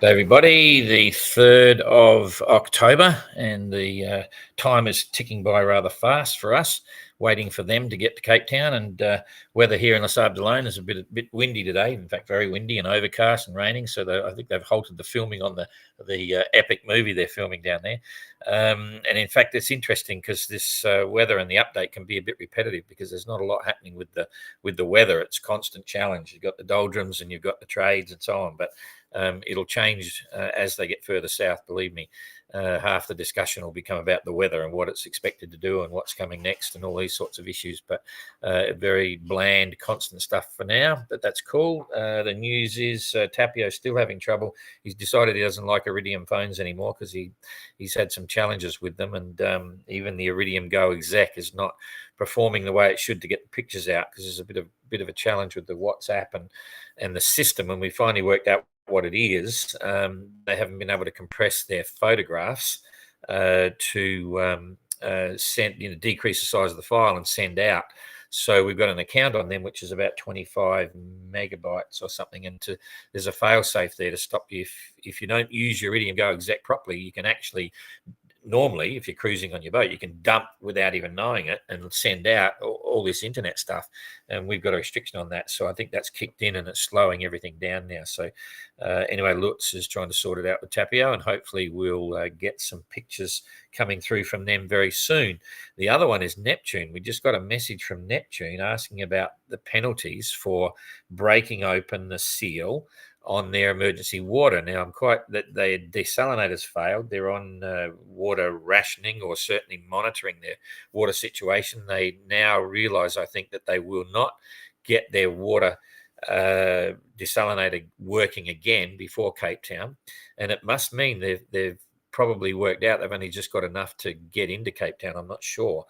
Everybody, the 3rd of October, and the time is ticking by rather fast for us, waiting for them to get to Cape Town. And weather here in Les Sables d'Olonne is a bit windy today. In fact, very windy and overcast and raining. So I think they've halted the filming on the epic movie they're filming down there. And in fact, it's interesting because this weather and the update can be a bit repetitive because there's not a lot happening with the weather. It's constant challenge. You've got the doldrums and you've got the trades and so on, but it'll change as they get further south. Believe me, half the discussion will become about the weather and what it's expected to do and what's coming next and all these sorts of issues. But very bland, constant stuff for now. But that's cool. The news is Tapio's still having trouble. He's decided he doesn't like Iridium phones anymore because he's had some challenges with them, and even the Iridium Go exec is not performing the way it should to get the pictures out because there's a bit of a challenge with the WhatsApp and the system. And we finally worked out what it is. They haven't been able to compress their photographs to send, decrease the size of the file and send out. So we've got an account on them, which is about 25 megabytes or something. And there's a fail safe there to stop you. If you don't use your Iridium Go exec properly, you can actually, normally, if you're cruising on your boat, you can dump without even knowing it and send out all this internet stuff. And we've got a restriction on that. So I think that's kicked in and it's slowing everything down now. So anyway, Lutz is trying to sort it out with Tapio, and hopefully we'll get some pictures coming through from them very soon. The other one is Neptune. We just got a message from Neptune asking about the penalties for breaking open the seal on their emergency water. Now, I'm quite that their desalinators failed. They're on water rationing or certainly monitoring their water situation. They now realise, I think, that they will not get their water desalinator working again before Cape Town, and it must mean they've probably worked out they've only just got enough to get into Cape Town. I'm not sure.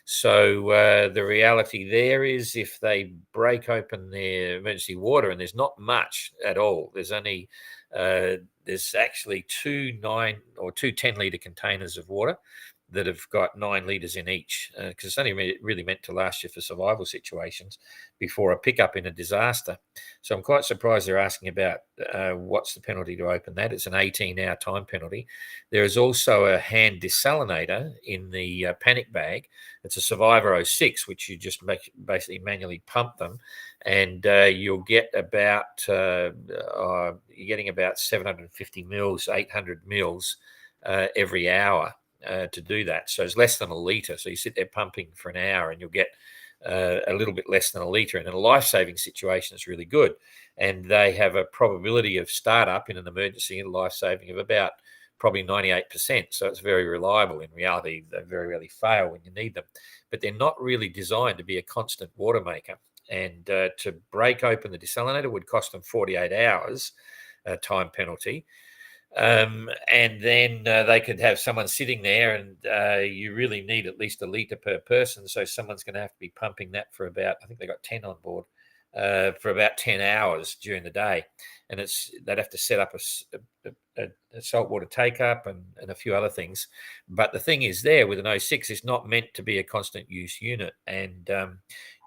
So the reality there is, if they break open their emergency water, and there's not much at all, there's only there's actually two 10-litre containers of water that have got 9 litres in each, because it's only really meant to last you for survival situations before a pickup in a disaster. So I'm quite surprised they're asking about what's the penalty to open that. It's an 18-hour time penalty. There is also a hand desalinator in the panic bag. It's a Survivor 06, which you just basically manually pump them, and you'll get about you're getting about 750 mils, 800 mils every hour. To do that. So it's less than a litre. So you sit there pumping for an hour and you'll get a little bit less than a litre. And in a life-saving situation, it's really good. And they have a probability of startup in an emergency and life-saving of about probably 98%. So it's very reliable. In reality, they very rarely fail when you need them. But they're not really designed to be a constant water maker. And to break open the desalinator would cost them 48 hours time penalty. And then they could have someone sitting there, and you really need at least a litre per person. So someone's going to have to be pumping that for about, I think they got 10 on board, for about 10 hours during the day. And they'd have to set up a saltwater take-up and a few other things. But the thing is, there with an 06, it's not meant to be a constant use unit. And,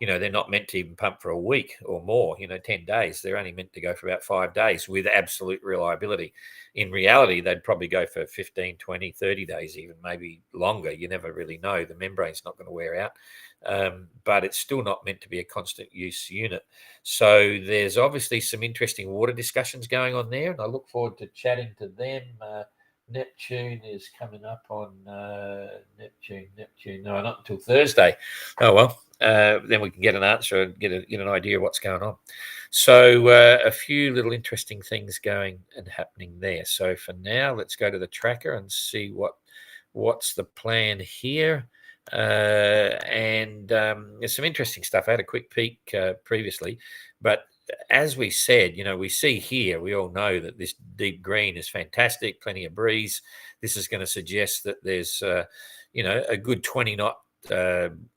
they're not meant to even pump for a week or more, 10 days. They're only meant to go for about 5 days with absolute reliability. In reality, they'd probably go for 15, 20, 30 days, even maybe longer. You never really know. The membrane's not going to wear out. But it's still not meant to be a constant use unit. So there's obviously some interesting water discussions going on there, and I look forward to chatting to them. Neptune is coming up on Neptune. No, not until Thursday. Oh, well. Then we can get an answer and get an idea of what's going on. So a few little interesting things going and happening there. So for now, let's go to the tracker and see what's the plan here. And there's some interesting stuff. I had a quick peek previously, but as we said, we see here, we all know that this deep green is fantastic, plenty of breeze. This is going to suggest that there's, a good 20 knot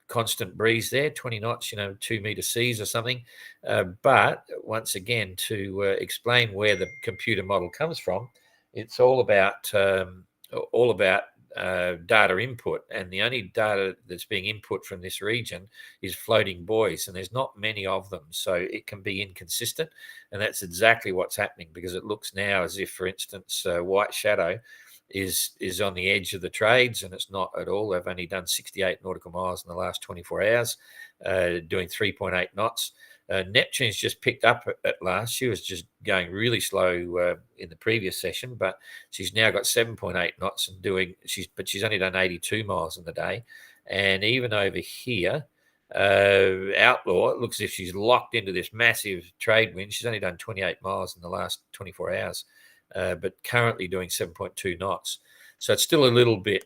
constant breeze there, 20 knots, 2 meter seas or something. But once again, to explain where the computer model comes from, it's all about data input, and the only data that's being input from this region is floating buoys, and there's not many of them, so it can be inconsistent, and that's exactly what's happening, because it looks now as if, for instance, White Shadow is on the edge of the trades, and it's not at all. They've only done 68 nautical miles in the last 24 hours, doing 3.8 knots. Neptune's just picked up at last. She was just going really slow in the previous session, but she's now got 7.8 knots and she's only done 82 miles in the day. And even over here, Outlaw, it looks as if she's locked into this massive trade wind. She's only done 28 miles in the last 24 hours, but currently doing 7.2 knots. So it's still a little bit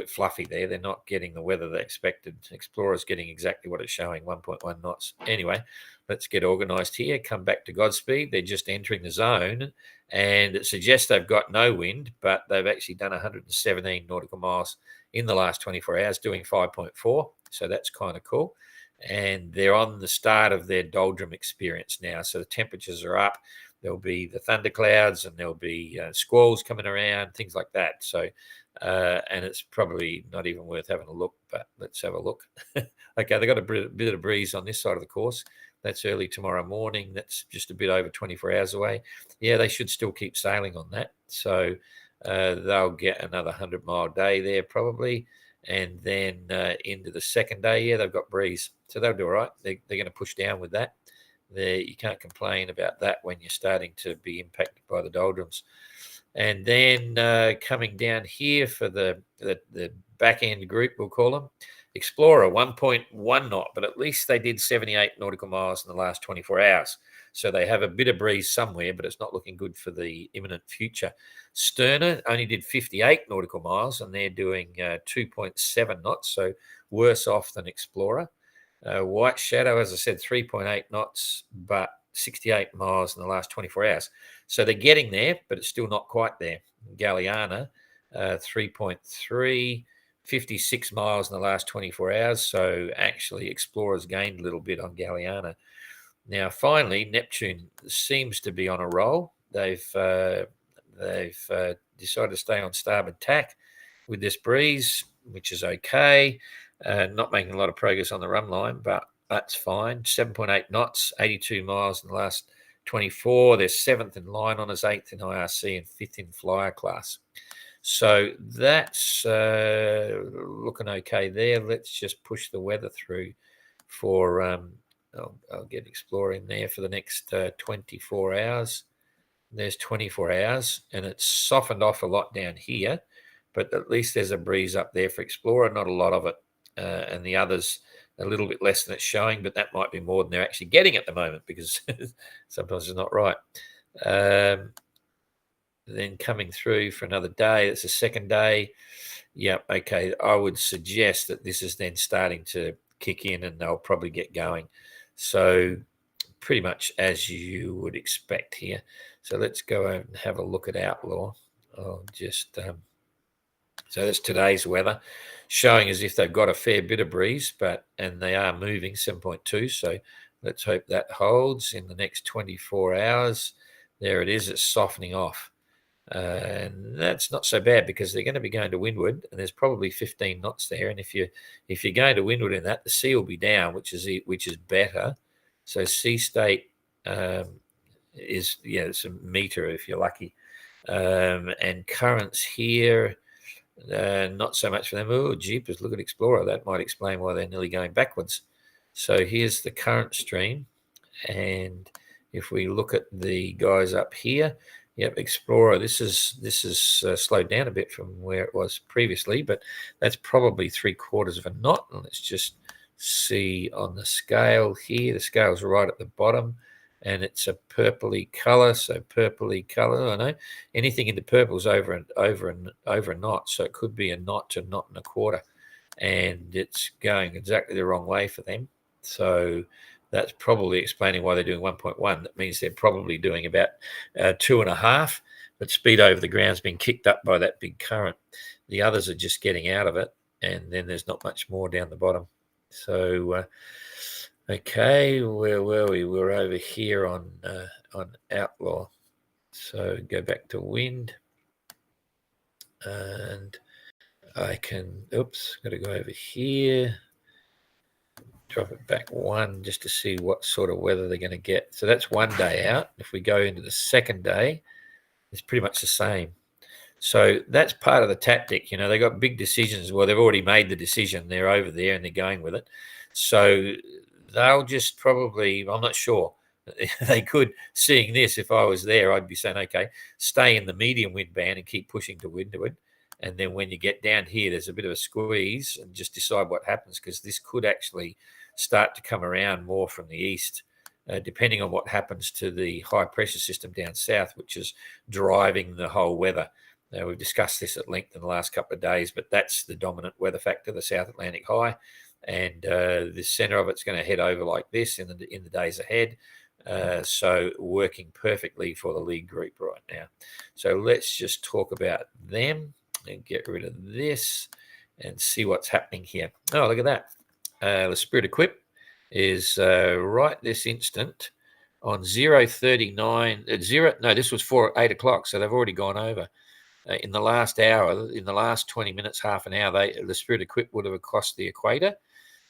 fluffy there. They're not getting the weather they expected. Explorer's getting exactly what it's showing, 1.1 knots. Anyway, let's get organised here. Come back to Godspeed. They're just entering the zone, and it suggests they've got no wind, but they've actually done 117 nautical miles in the last 24 hours, doing 5.4. So that's kind of cool. And they're on the start of their doldrum experience now. So the temperatures are up. There'll be the thunderclouds, and there'll be squalls coming around, things like that. So, and it's probably not even worth having a look, but let's have a look. Okay, they've got a bit of breeze on this side of the course. That's early tomorrow morning. That's just a bit over 24 hours away. Yeah, they should still keep sailing on that. So they'll get another 100-mile day there probably. And then into the second day, yeah, they've got breeze. So they'll do all right. They're going to push down with that. You can't complain about that when you're starting to be impacted by the doldrums. And then coming down here for the back end group, we'll call them, Explorer, 1.1 knot, but at least they did 78 nautical miles in the last 24 hours. So they have a bit of breeze somewhere, but it's not looking good for the imminent future. Sterner only did 58 nautical miles, and they're doing 2.7 knots, so worse off than Explorer. White Shadow, as I said, 3.8 knots, but 68 miles in the last 24 hours. So they're getting there, but it's still not quite there. Galliana, 3.3, 56 miles in the last 24 hours. So actually, Explorer's gained a little bit on Galliana. Now, finally, Neptune seems to be on a roll. They've decided to stay on starboard tack with this breeze, which is okay. Not making a lot of progress on the run line, but that's fine. 7.8 knots, 82 miles in the last 24. They're 7th in line on us, 8th in IRC, and 5th in flyer class. So that's looking okay there. Let's just push the weather through for, I'll get Explorer in there for the next 24 hours. There's 24 hours, and it's softened off a lot down here, but at least there's a breeze up there for Explorer, not a lot of it. And the others a little bit less than it's showing, but that might be more than they're actually getting at the moment, because sometimes it's not right. Then coming through for another day, it's a second day. Yeah, okay, I would suggest that this is then starting to kick in, and they'll probably get going. So pretty much as you would expect here. So let's go and have a look at Outlaw. I'll just... So that's today's weather, showing as if they've got a fair bit of breeze, and they are moving 7.2. So let's hope that holds in the next 24 hours. There it is. It's softening off. And that's not so bad, because they're going to be going to windward, and there's probably 15 knots there. And if you're going to windward in that, the sea will be down, which is better. So sea state is, it's a meter if you're lucky. And currents here, not so much for them. Oh, jeepers, look at Explorer. That might explain why they're nearly going backwards. So here's the current stream. And if we look at the guys up here, yep, Explorer, this is slowed down a bit from where it was previously, but that's probably 3/4 of a knot. And let's just see on the scale here. The scale's right at the bottom, and it's a purpley color. So purpley color, I know anything in the purple is over a knot. So it could be a knot to knot and a quarter, and it's going exactly the wrong way for them. So that's probably explaining why they're doing 1.1. That means they're probably doing about 2.5, but speed over the ground's been kicked up by that big current. The others are just getting out of it, and then there's not much more down the bottom. So, okay, where were we? We're over here on Outlaw. So go back to wind, and I can, oops, got to go over here, drop it back one just to see what sort of weather they're going to get. So that's one day out. If we go into the second day, it's pretty much the same. So that's part of the tactic. You know, they got big decisions. Well, they've already made the decision. They're over there and they're going with it. So they'll just probably, I'm not sure. They could, seeing this, if I was there, I'd be saying, okay, stay in the medium wind band and keep pushing to windward. And then when you get down here, there's a bit of a squeeze and just decide what happens, because this could actually start to come around more from the east, depending on what happens to the high pressure system down south, which is driving the whole weather. Now, we've discussed this at length in the last couple of days, but that's the dominant weather factor, the South Atlantic high. And the center of it's going to head over like this in the days ahead. So working perfectly for the lead group right now. So let's just talk about them and get rid of this and see what's happening here. Oh, look at that. The Spirit Equip is right this instant on 0:39 at 0. No, this was 8 o'clock, so they've already gone over. In the last hour, in the last 20 minutes, half an hour, the Spirit Equip would have crossed the equator.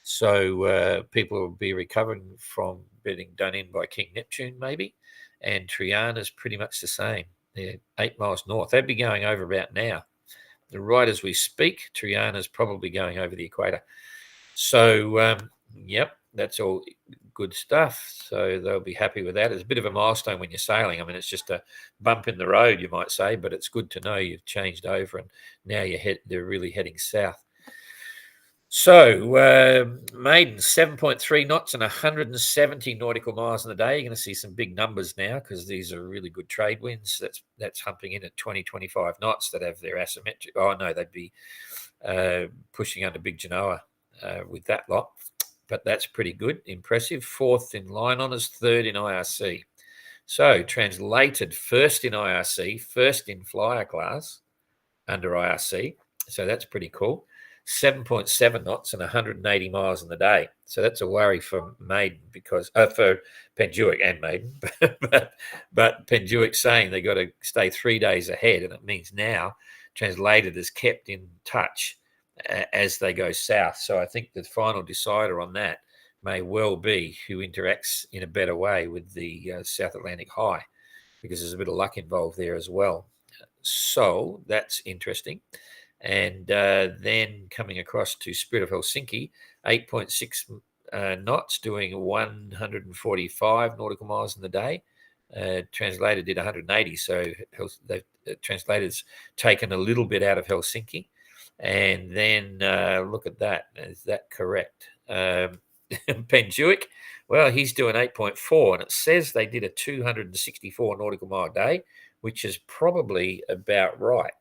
So people will be recovering from being done in by King Neptune, maybe. And Triana's pretty much the same. They're 8 miles north. They'd be going over about now. Right as we speak, Triana's probably going over the equator. So, yep, that's all good stuff. So they'll be happy with that. It's a bit of a milestone when you're sailing. I mean, it's just a bump in the road, you might say, but it's good to know you've changed over and now they're really heading south. So, maiden 7.3 knots and 170 nautical miles in the day. You're going to see some big numbers now because these are really good trade winds. That's humping in at 20, 25 knots that have their asymmetric. Oh, no, they'd be pushing under Big Genoa with that lot. But that's pretty good, impressive. Fourth in line honours, third in IRC. So, translated first in IRC, first in flyer class under IRC. So, that's pretty cool. 7.7 knots and 180 miles in the day. So that's a worry for Maiden because for Penduic and Maiden, but Penduic's saying they got to stay 3 days ahead, and it means now translated is kept in touch as they go south. So I think the final decider on that may well be who interacts in a better way with the South Atlantic high, because there's a bit of luck involved there as well. So that's interesting. And then coming across to Spirit of Helsinki, 8.6 knots, doing 145 nautical miles in the day. Translator did 180, so the translator's taken a little bit out of Helsinki. And then look at that. Is that correct? Penduic, well, he's doing 8.4, and it says they did a 264 nautical mile day, which is probably about right.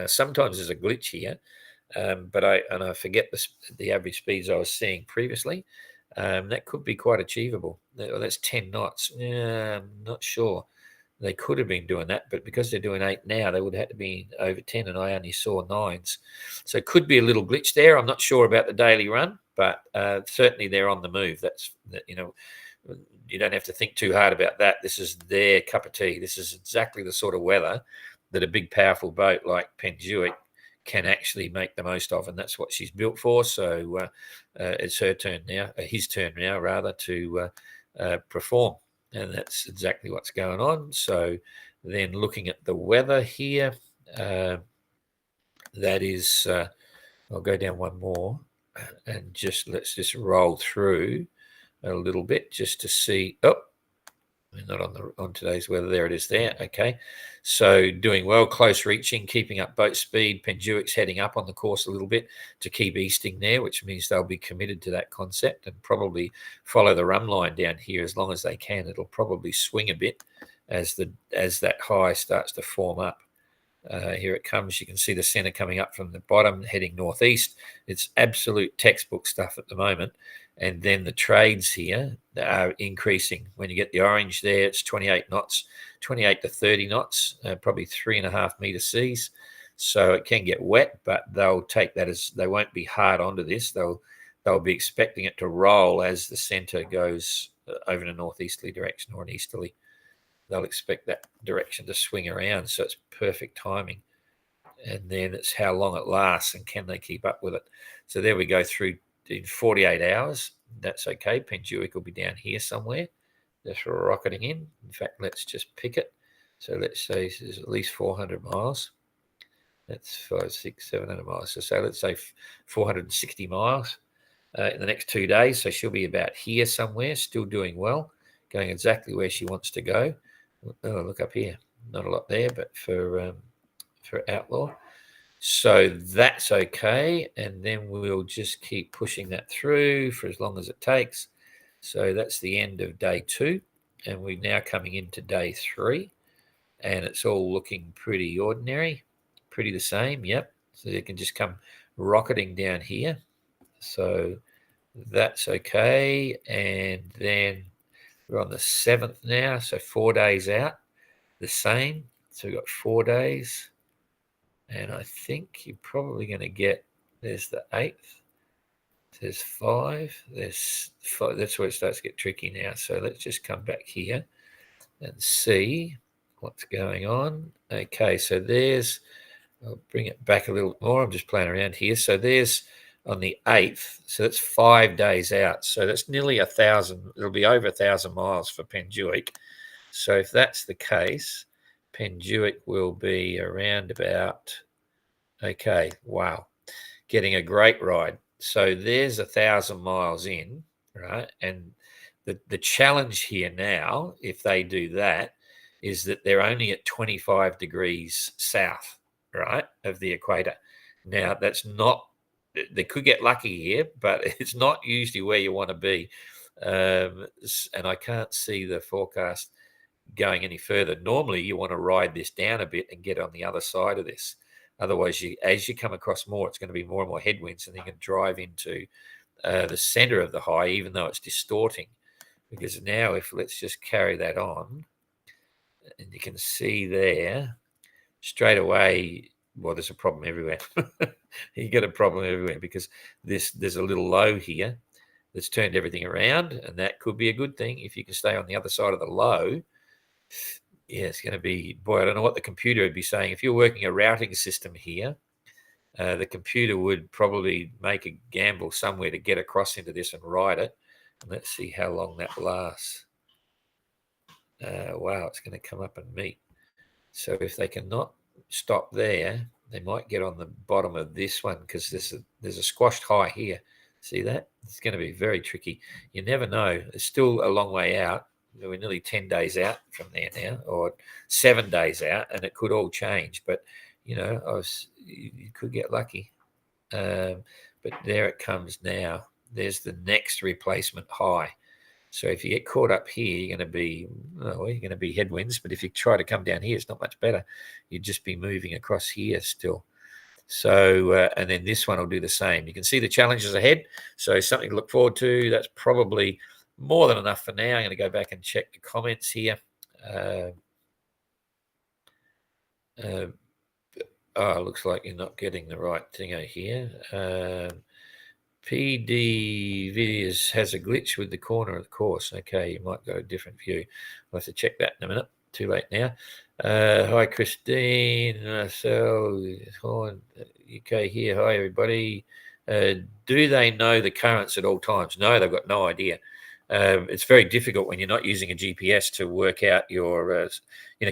Sometimes there's a glitch here, but I forget the average speeds I was seeing previously. That could be quite achievable. That's 10 knots. Yeah, I'm not sure. They could have been doing that, but because they're doing 8 now, they would have to be over 10, and I only saw 9s. So it could be a little glitch there. I'm not sure about the daily run, but certainly they're on the move. You don't have to think too hard about that. This is their cup of tea. This is exactly the sort of weather that a big, powerful boat like Penduic can actually make the most of, and that's what she's built for. So it's her turn now, his turn now, rather, to perform, and that's exactly what's going on. So then looking at the weather here, that is, I'll go down one more, and let's just roll through a little bit just to see. Oh, not on today's weather. There it is there. Okay. So doing well, close reaching, keeping up boat speed. Penduic's heading up on the course a little bit to keep easting there, which means they'll be committed to that concept and probably follow the run line down here as long as they can. It'll probably swing a bit as that high starts to form up. Here it comes. You can see the center coming up from the bottom, heading northeast. It's absolute textbook stuff at the moment. And then the trades here are increasing. When you get the orange there, it's 28 knots, 28 to 30 knots, probably 3.5 meter seas. So it can get wet, but they'll take that as they won't be hard onto this. They'll be expecting it to roll as the center goes over in a northeasterly direction or an easterly. They'll expect that direction to swing around. So it's perfect timing. and then it's how long it lasts and can they keep up with it. So there we go through in 48 hours. That's okay. Penduic will be down here somewhere, just rocketing in. In fact, let's just pick it. So let's say this is at least 400 miles. That's 5, 6, 700 miles. So let's say 460 miles in the next 2 days. So she'll be about here somewhere, still doing well, going exactly where she wants to go. Oh, look up here. Not a lot there, but for Outlaw. So that's okay. And then we'll just keep pushing that through for as long as it takes. So that's the end of day 2. And we're now coming into day 3. And it's all looking pretty ordinary, pretty the same. Yep. So you can just come rocketing down here. So that's okay. And then we're on the 7th now. So 4 days out, the same. So we've got 4 days. And I think you're probably going to get, there's the 8th. There's 5. There's 5. That's where it starts to get tricky now. So let's just come back here and see what's going on. Okay, so there's, I'll bring it back a little more. I'm just playing around here. So there's on the 8th. So that's 5 days out. So that's nearly 1,000. It'll be over 1,000 miles for Penduic. So if that's the case, Penduic will be around about, okay, wow, getting a great ride. So there's 1,000 miles in, right? And the challenge here now, if they do that, is that they're only at 25 degrees south, right, of the equator. Now, that's not, they could get lucky here, but it's not usually where you want to be. And I can't see the forecast going any further. Normally, you want to ride this down a bit and get on the other side of this. Otherwise, as you come across more, it's going to be more and more headwinds, and you can drive into the center of the high, even though it's distorting. Because now, if let's just carry that on, and you can see there straight away, well, there's a problem everywhere. You get a problem everywhere because there's a little low here that's turned everything around, and that could be a good thing if you can stay on the other side of the low. Yeah, it's going to be, boy, I don't know what the computer would be saying. If you're working a routing system here, the computer would probably make a gamble somewhere to get across into this and ride it. And let's see how long that lasts. Wow, it's going to come up and meet. So if they cannot stop there, they might get on the bottom of this one because there's a squashed high here. See that? It's going to be very tricky. You never know. It's still a long way out. We're nearly 10 days out from there now, or 7 days out, and it could all change. But, you know, you could get lucky. But there it comes now. There's the next replacement high. So if you get caught up here, you're going to be headwinds. But if you try to come down here, it's not much better. You'd just be moving across here still. So, and then this one will do the same. You can see the challenges ahead. So something to look forward to. That's probably more than enough for now. I'm going to go back and check the comments here. Looks like you're not getting the right thing over here. PD videos has a glitch with the corner of the course. Okay, you might go a different view. I'll have to check that in a minute. Too late now. Hi, Christine. Marcel, Horn, UK here. Hi, everybody. Do they know the currents at all times? No, they've got no idea. It's very difficult when you're not using a GPS to work out your,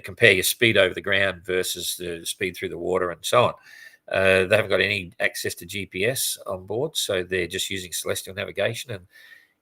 compare your speed over the ground versus the speed through the water and so on. They haven't got any access to GPS on board, so they're just using celestial navigation. And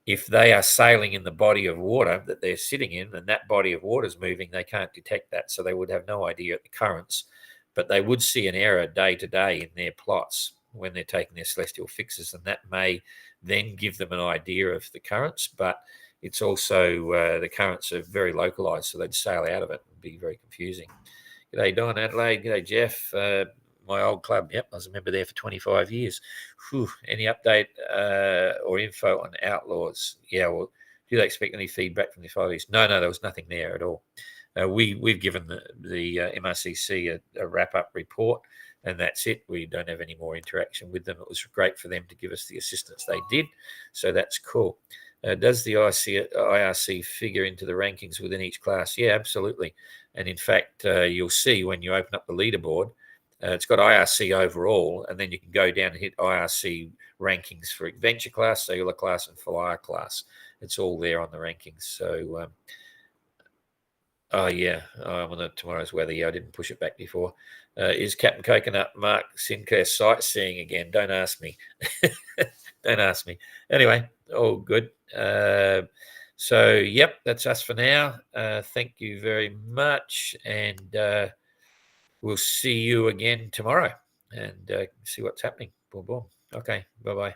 if they are sailing in the body of water that they're sitting in, and that body of water is moving, they can't detect that, so they would have no idea of the currents. But they would see an error day to day in their plots when they're taking their celestial fixes, and that may then give them an idea of the currents. But it's also the currents are very localized, so they'd sail out of it and be very confusing. G'day, Don Adelaide. G'day, Jeff. My old club. Yep, I was a member there for 25 years. Whew. Any update or info on Outlaws? Yeah, well, do they expect any feedback from the authorities? No, there was nothing there at all. We've given the MRCC a wrap-up report, and that's it. We don't have any more interaction with them. It was great for them to give us the assistance they did, so that's cool. Does the IRC figure into the rankings within each class? Yeah, absolutely. And in fact, you'll see when you open up the leaderboard, It's got IRC overall, and then you can go down and hit IRC rankings for adventure class, cellular class, and flyer class. It's all there on the rankings. So, oh yeah, on tomorrow's weather. Yeah, I didn't push it back before. Is Captain Coconut Mark Sinclair sightseeing again? Don't ask me. Don't ask me. Anyway, all good. So, yep, that's us for now. Thank you very much, and we'll see you again tomorrow and see what's happening. Boom, boom. Okay, bye-bye.